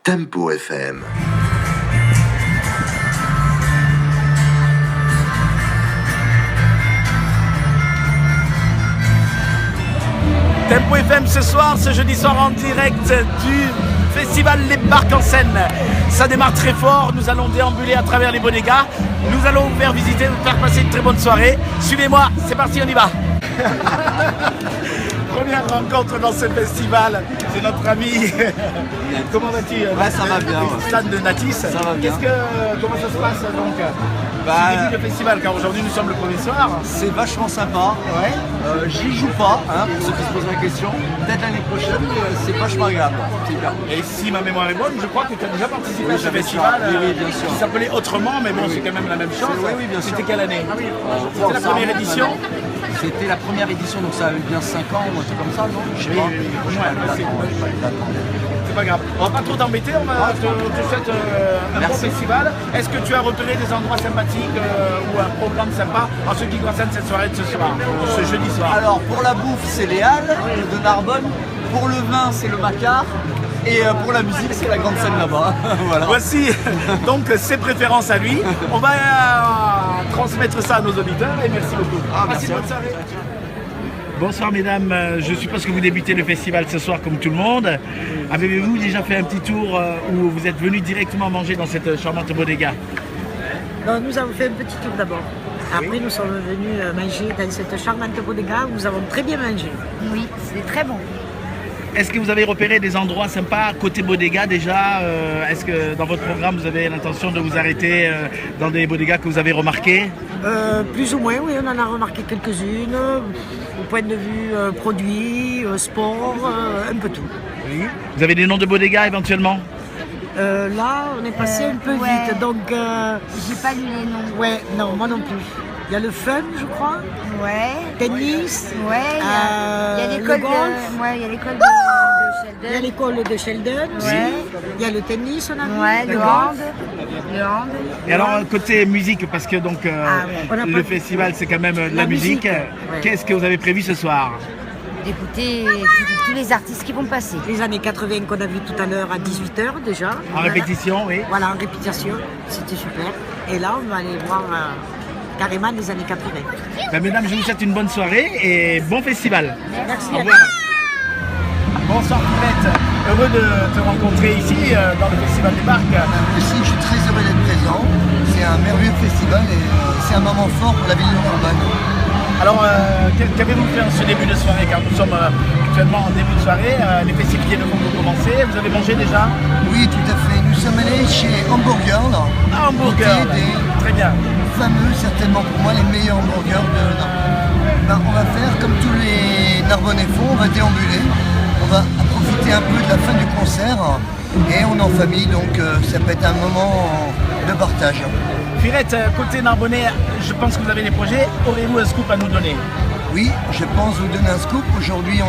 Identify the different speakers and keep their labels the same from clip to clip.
Speaker 1: Tempo FM.
Speaker 2: Tempo FM ce soir, ce jeudi soir en direct du festival Les Barques en Seine. Ça démarre très fort, nous allons déambuler à travers les bodegas. Nous allons vous faire visiter, vous faire passer une très bonne soirée. Suivez-moi, c'est parti, on y va. Première rencontre dans ce festival, c'est notre ami. Comment vas-tu?
Speaker 3: Ouais, ça va bien.
Speaker 2: Stan de Natis.
Speaker 3: Ça va bien.
Speaker 2: Comment ça se passe donc? C'est le festival, car aujourd'hui nous sommes le premier soir.
Speaker 3: C'est vachement sympa.
Speaker 2: Ouais.
Speaker 3: J'y joue pas, pour ceux qui se posent la question. Peut-être l'année prochaine, mais c'est vachement agréable. C'est bien.
Speaker 2: Et si ma mémoire est bonne, je crois que tu as déjà participé à ce
Speaker 3: j'avais
Speaker 2: festival
Speaker 3: ça. Oui, bien sûr.
Speaker 2: qui s'appelait autrement, mais bon, c'est quand même la même chose.
Speaker 3: Oui, bien sûr.
Speaker 2: C'était quelle année? C'était la
Speaker 3: Ça
Speaker 2: première
Speaker 3: remonte
Speaker 2: édition.
Speaker 3: maintenant. C'était la première édition, donc ça a eu bien 5 ans ou un truc comme ça, non? Je sais pas.
Speaker 2: C'est pas grave. On va pas trop t'embêter, on va te souhaite un bon festival. Est-ce que tu as repéré des endroits sympathiques ou un programme sympa en ce qui concerne cette soirée de ce soir, ce jeudi soir?
Speaker 3: Alors, pour la bouffe, c'est les Halles de Narbonne. Pour le vin, c'est le Macquart. Et pour la musique, c'est la grande scène là-bas. Voilà.
Speaker 2: Voici donc ses préférences à lui. On va transmettre ça à nos auditeurs et merci beaucoup.
Speaker 3: Merci.
Speaker 2: Bonne soirée. Bonsoir mesdames, je suppose que vous débutez le festival ce soir comme tout le monde. Avez-vous déjà fait un petit tour où vous êtes venu directement manger dans cette charmante bodega?
Speaker 4: Non, nous avons fait un petit tour d'abord. Après, nous sommes venus manger dans cette charmante bodega où nous avons très bien mangé.
Speaker 5: Oui, c'est très bon.
Speaker 2: Est-ce que vous avez repéré des endroits sympas côté bodega déjà? Est-ce que dans votre programme vous avez l'intention de vous arrêter dans des bodegas que vous avez remarquées?
Speaker 4: Plus ou moins, oui, on en a remarqué quelques-unes. Au point de vue produits, sport, un peu tout.
Speaker 2: Oui. Vous avez des noms de bodegas éventuellement?
Speaker 4: Là, on est passé un peu
Speaker 5: ouais.
Speaker 4: vite, donc...
Speaker 5: J'ai pas lu les noms.
Speaker 4: ouais, non, moi non plus. Il y a le fun, je crois.
Speaker 5: Ouais.
Speaker 4: Tennis.
Speaker 5: Ouais, il y a
Speaker 4: le
Speaker 5: l'école
Speaker 4: golf.
Speaker 5: de... Ouais, il y a l'école de
Speaker 4: Il y a
Speaker 5: Sheldon.
Speaker 4: l'école de Sheldon aussi.
Speaker 5: Ouais.
Speaker 4: Il y a le tennis, on a vu.
Speaker 5: Ouais, le
Speaker 4: golf.
Speaker 5: hand. Le hand.
Speaker 2: Et alors côté musique, parce que donc
Speaker 4: ouais. On n'a
Speaker 2: le
Speaker 4: pas-
Speaker 2: festival c'est quand même de la
Speaker 4: La
Speaker 2: musique.
Speaker 4: musique, ouais.
Speaker 2: Qu'est-ce que vous avez prévu ce soir?
Speaker 5: D'écouter tous les artistes qui vont passer.
Speaker 4: Les années 80 qu'on a vu tout à l'heure à 18h déjà.
Speaker 2: En répétition, oui.
Speaker 4: Voilà, en répétition. C'était super. Et là, on va aller voir carrément les années 80.
Speaker 2: Ben, mesdames, je vous souhaite une bonne soirée et bon festival.
Speaker 4: Merci.
Speaker 2: Au revoir. Bonsoir Poulette, heureux de te rencontrer ici dans le Festival des Barques.
Speaker 6: Ici, je suis très heureux d'être présent. C'est un merveilleux festival et c'est un moment fort pour la ville de Narbonne.
Speaker 2: Alors, qu'avez-vous fait en ce début de soirée? Car nous sommes actuellement en début de soirée, les festivités ne font que commencer. Vous avez mangé déjà?
Speaker 6: Oui, tout à fait. Nous sommes allés chez Hamburger, là.
Speaker 2: Ah, hamburger.
Speaker 6: Des
Speaker 2: Très bien.
Speaker 6: fameux, certainement pour moi, les meilleurs hamburgers de Narbonne. Ben, on va faire comme tous les Narbonnais font, on va déambuler. On va profiter un peu de la fin du concert et on est en famille, donc ça peut être un moment de partage.
Speaker 2: Firette, côté Narbonnais, je pense que vous avez des projets. Aurez-vous un scoop à nous donner?
Speaker 6: Oui, je pense vous donner un scoop. Aujourd'hui,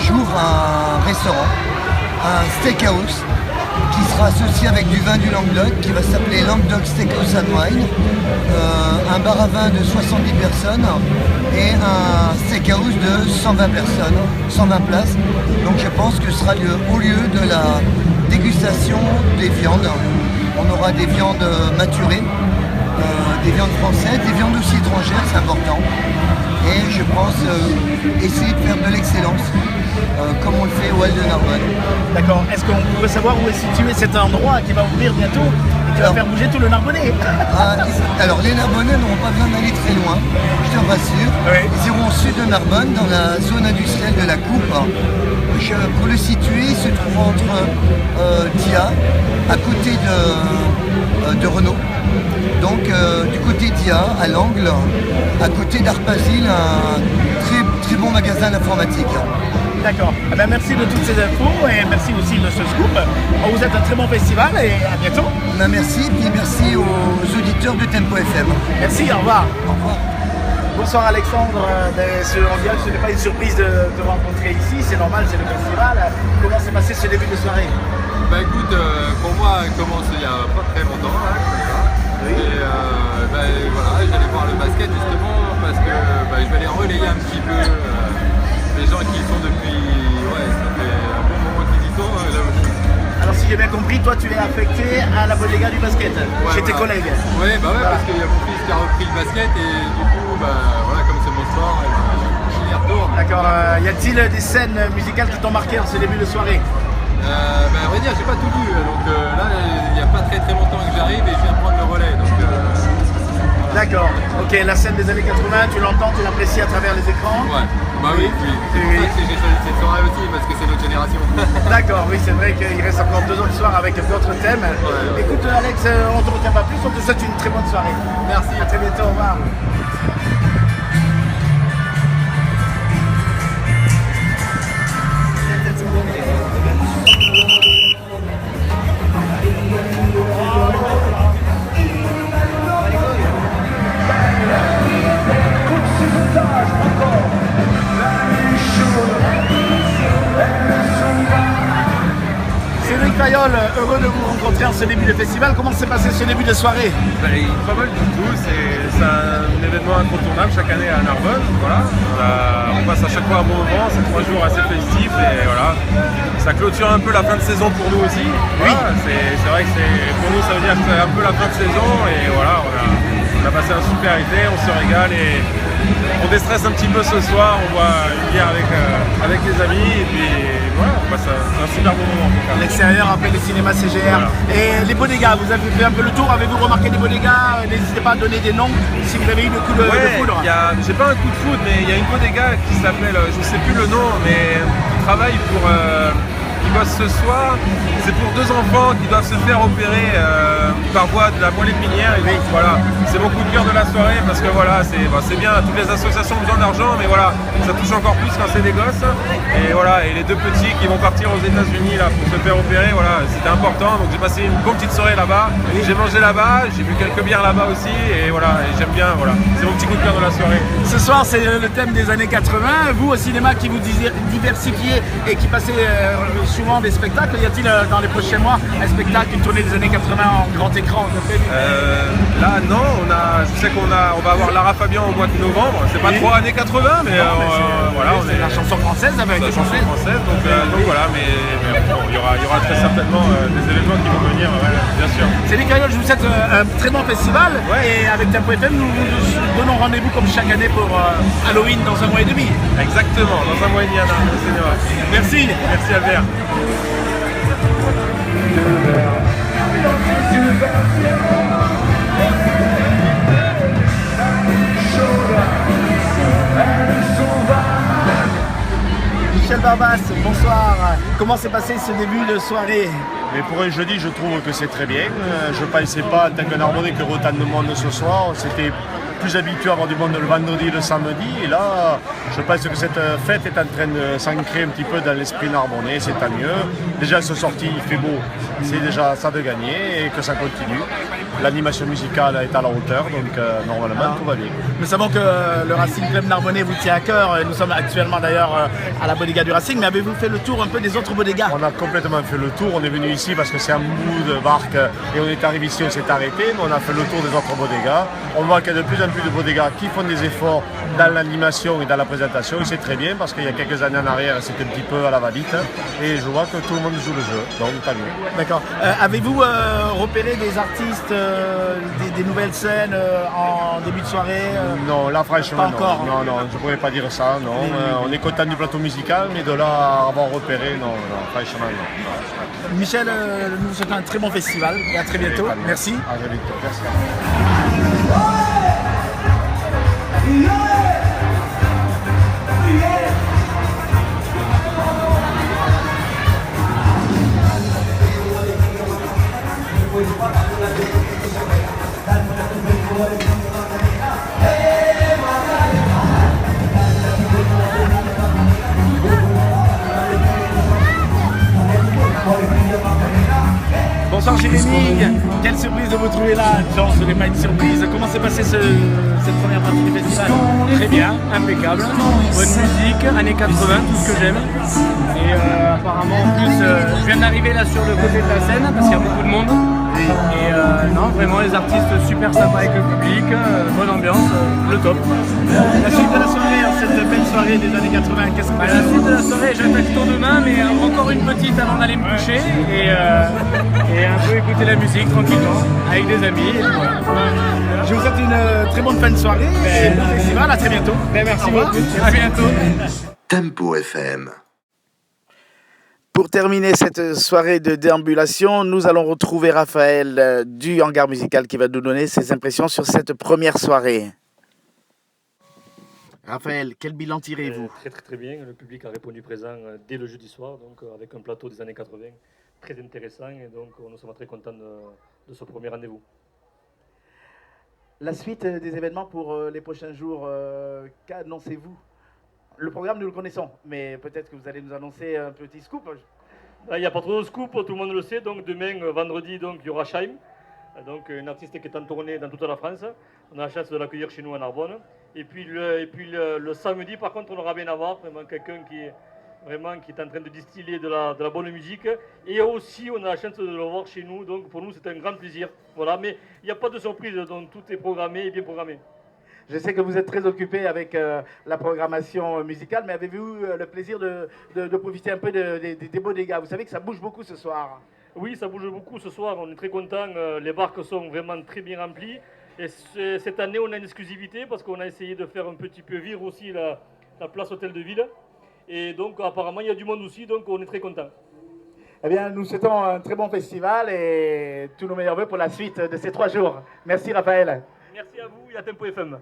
Speaker 6: j'ouvre un restaurant, un steakhouse, qui sera associé avec du vin du Languedoc, qui va s'appeler Languedoc Steakhouse and Wine, un bar à vin de 70 personnes et un steakhouse de 120 personnes, 120 places. Donc je pense que ce sera le haut lieu de la dégustation des viandes. On aura des viandes maturées, des viandes françaises, des viandes aussi étrangères, c'est important. Et je pense essayer de faire de l'excellence, comme on le fait au Hall de Narbonne.
Speaker 2: D'accord. Est-ce qu'on pourrait savoir où est situé cet endroit qui va ouvrir bientôt et qui va faire bouger tout le Narbonnais?
Speaker 6: Alors les Narbonnais n'auront pas besoin d'aller très loin, je te rassure.
Speaker 2: Oui.
Speaker 6: Ils iront au sud de Narbonne, dans la zone industrielle de la Coupe. Pour le situer, il se trouve entre Dia, à côté de Renault. Donc du côté d'IA, à l'angle, à côté d'Arpasil, un très, très bon magasin d'informatique.
Speaker 2: D'accord. Eh ben, merci de toutes ces infos et merci aussi de ce scoop. Vous êtes un très bon festival et à bientôt.
Speaker 6: Ben, merci, puis merci aux auditeurs de Tempo FM.
Speaker 2: Merci, au revoir.
Speaker 6: Au revoir.
Speaker 2: Bonsoir Alexandre, on dirait que ce n'est pas une surprise de te rencontrer ici, c'est normal, c'est le festival. Comment s'est passé ce début de soirée?
Speaker 7: Bah écoute, pour moi, elle commence il n'y a pas très longtemps, là, comme ça.
Speaker 2: Oui.
Speaker 7: Et voilà, j'allais voir le basket justement parce que je vais aller relayer un petit peu les gens qui y sont depuis, ouais, ça fait un bon moment qu'ils y sont là aussi.
Speaker 2: Alors si si j'ai bien compris, toi tu es affecté à la bodega du basket, chez tes collègues.
Speaker 7: Oui, bah ouais, parce qu'il y a mon fils qui a repris le basket et du coup, bah voilà, comme c'est mon sport, j'y retourne.
Speaker 2: D'accord, y a-t-il des scènes musicales qui t'ont marqué en ce début de soirée?
Speaker 7: Bah à vrai dire, j'ai pas tout vu, donc là, il n'y a pas très longtemps que j'arrive et je viens prendre le relais. Donc,
Speaker 2: D'accord, ok, la scène des années 80, tu l'entends, tu l'apprécies à travers les écrans?
Speaker 7: ouais, bah oui, c'est pour ça que j'ai choisi cette soirée aussi, parce que c'est notre génération.
Speaker 2: D'accord, oui, c'est vrai qu'il reste encore 2 autres soirs avec d'autres thèmes.
Speaker 7: Ouais.
Speaker 2: Écoute Alex, on te retient pas plus, on te souhaite une très bonne soirée.
Speaker 7: Merci.
Speaker 2: À très bientôt, au revoir. Cédric Fayol, heureux de vous rencontrer en ce début de festival. Comment s'est passé ce début de soirée?
Speaker 1: Pas mal du tout, c'est un événement incontournable chaque année à Narbonne. Voilà. On passe à chaque fois un bon moment, c'est 3 jours assez festifs et voilà. Ça clôture un peu la fin de saison pour nous aussi. Voilà. C'est vrai que pour nous ça veut dire que c'est un peu la fin de saison et voilà, on a passé un super été, on se régale et on déstresse un petit peu ce soir, on boit une bière avec les amis et puis voilà, on passe un super bon moment en tout cas.
Speaker 2: L'extérieur après le cinéma CGR.
Speaker 1: Voilà.
Speaker 2: Et les bodega, vous avez fait un peu le tour, avez-vous remarqué des bodega? N'hésitez pas à donner des noms si vous avez eu le coup de foudre.
Speaker 1: J'ai pas un coup de foudre, mais il y a une bodega qui s'appelle, je sais plus le nom, mais qui travaille pour, qui bosse ce soir. C'est pour 2 enfants qui doivent se faire opérer par voie de la moelle épinière. Et donc, voilà, c'est mon coup de cœur de la soirée parce que voilà, c'est bien, toutes les associations ont besoin d'argent, mais voilà, ça touche encore plus quand c'est des gosses. Et voilà, et les 2 petits qui vont partir aux États-Unis là pour se faire opérer, voilà, c'était important. Donc j'ai passé une bonne petite soirée là-bas. J'ai mangé là-bas, j'ai bu quelques bières là-bas aussi, et voilà, et j'aime bien, voilà. C'est mon petit coup de cœur de la soirée.
Speaker 2: Ce soir, c'est le thème des années 80. Vous, au cinéma, qui vous diversifiez et qui passez souvent des spectacles, y a-t-il dans les prochains mois un spectacle, une tournée des années 80 en grand écran?
Speaker 1: Là, non, je sais qu'on va avoir Lara Fabian au mois de novembre. C'est pas trop années 80, mais voilà, on est
Speaker 2: la chanson française avec
Speaker 1: la
Speaker 2: des
Speaker 1: chanson
Speaker 2: Français.
Speaker 1: française. Donc voilà, mais bon, il y aura très certainement des événements qui vont venir, bien sûr.
Speaker 2: Cédric Fayol, je vous souhaite un très bon festival. Et avec Tempo FM, nous vous donnons rendez-vous comme chaque année pour Halloween dans 1 mois et demi.
Speaker 1: Exactement, dans 1 mois et demi à Narbonne, Seigneur.
Speaker 2: Merci.
Speaker 1: Merci Albert.
Speaker 2: Michel Barbas, bonsoir. Comment s'est passé ce début de soirée?
Speaker 8: Mais pour un jeudi, je trouve que c'est très bien. Je ne pensais pas, en tant que Narbonnais, qu'il y aurait autant de monde ce soir. C'était plus habitué à avoir du monde le vendredi et le samedi. Et là, je pense que cette fête est en train de s'ancrer un petit peu dans l'esprit narbonnais. C'est tant mieux. Déjà, ce sorti, il fait beau. C'est déjà ça de gagner et que ça continue. L'animation musicale est à la hauteur, donc normalement, tout va bien.
Speaker 2: Nous savons que le Racing Club Narbonnais vous tient à cœur. Nous sommes actuellement d'ailleurs à la bodega du Racing. Mais avez-vous fait le tour un peu des autres bodegas?
Speaker 8: On a complètement fait le tour. On est venu ici parce que c'est un bout de barque et on est arrivé ici, on s'est arrêté. Mais on a fait le tour des autres bodegas. On voit qu'il y a de plus en plus de bodegas qui font des efforts dans l'animation et dans la présentation. Et c'est très bien parce qu'il y a quelques années en arrière, c'était un petit peu à la va-vite. Et je vois que tout le monde joue le jeu. Donc, tant mieux.
Speaker 2: D'accord. Avez-vous repéré des artistes, des nouvelles scènes en début de soirée
Speaker 8: Non, là franchement,
Speaker 2: pas encore.
Speaker 8: Non, je ne pourrais pas dire ça, non. On est content du plateau musical, mais de là à avoir repéré, non, franchement, non.
Speaker 2: Michel, nous vous souhaitons un très bon festival et à très bientôt. Merci.
Speaker 8: À très bientôt, merci.
Speaker 2: Bonsoir Jérémy, quelle surprise de vous trouver là. Non, ce n'est pas une surprise. Comment s'est passée cette première partie du festival?
Speaker 9: Très bien, impeccable, bonne musique, années 80, tout ce que j'aime. Et apparemment en plus, je viens d'arriver là sur le côté de la scène parce qu'il y a beaucoup de monde. Et non, vraiment les artistes super sympas avec le public, bonne ambiance, le top.
Speaker 2: La suite de la soirée, cette belle soirée des années 80, qu'est-ce que
Speaker 9: La suite de la soirée, j'attaque tôt demain, mais encore une petite avant d'aller me coucher et un peu écouter la musique tranquillement avec des amis. Et voilà.
Speaker 2: Je vous souhaite une très bonne fin de soirée et bon festival, à très bientôt.
Speaker 9: Merci beaucoup, à bientôt.
Speaker 10: Tempo FM.
Speaker 2: Pour terminer cette soirée de déambulation, nous allons retrouver Raphaël du Hangar Musical qui va nous donner ses impressions sur cette première soirée. Raphaël, quel bilan tirez-vous?
Speaker 11: Très bien, le public a répondu présent dès le jeudi soir, donc avec un plateau des années 80 très intéressant et donc nous sommes très contents de ce premier rendez-vous.
Speaker 2: La suite des événements pour les prochains jours, qu'annoncez-vous? Le programme, nous le connaissons, mais peut-être que vous allez nous annoncer un petit scoop.
Speaker 11: Il n'y a pas trop de scoop, tout le monde le sait, donc demain, vendredi, donc, il y aura Shaim, donc une artiste qui est en tournée dans toute la France. On a la chance de l'accueillir chez nous à Narbonne. Et puis le samedi, par contre, on aura bien à voir, vraiment quelqu'un qui est en train de distiller de la bonne musique. Et aussi, on a la chance de le voir chez nous, donc pour nous, c'est un grand plaisir. Voilà, mais il n'y a pas de surprise, donc tout est programmé et bien programmé.
Speaker 2: Je sais que vous êtes très occupé avec la programmation musicale, mais avez-vous le plaisir de profiter un peu des Bodega? Vous savez que ça bouge beaucoup ce soir.
Speaker 11: Oui, ça bouge beaucoup ce soir, on est très contents. Les barques sont vraiment très bien remplies. Et cette année, on a une exclusivité parce qu'on a essayé de faire un petit peu vivre aussi la place Hôtel de Ville. Et donc, apparemment, il y a du monde aussi, donc on est très contents.
Speaker 2: Eh bien, nous souhaitons un très bon festival et tous nos meilleurs vœux pour la suite de ces 3 jours. Merci Raphaël.
Speaker 11: Merci à vous et à Tempo FM.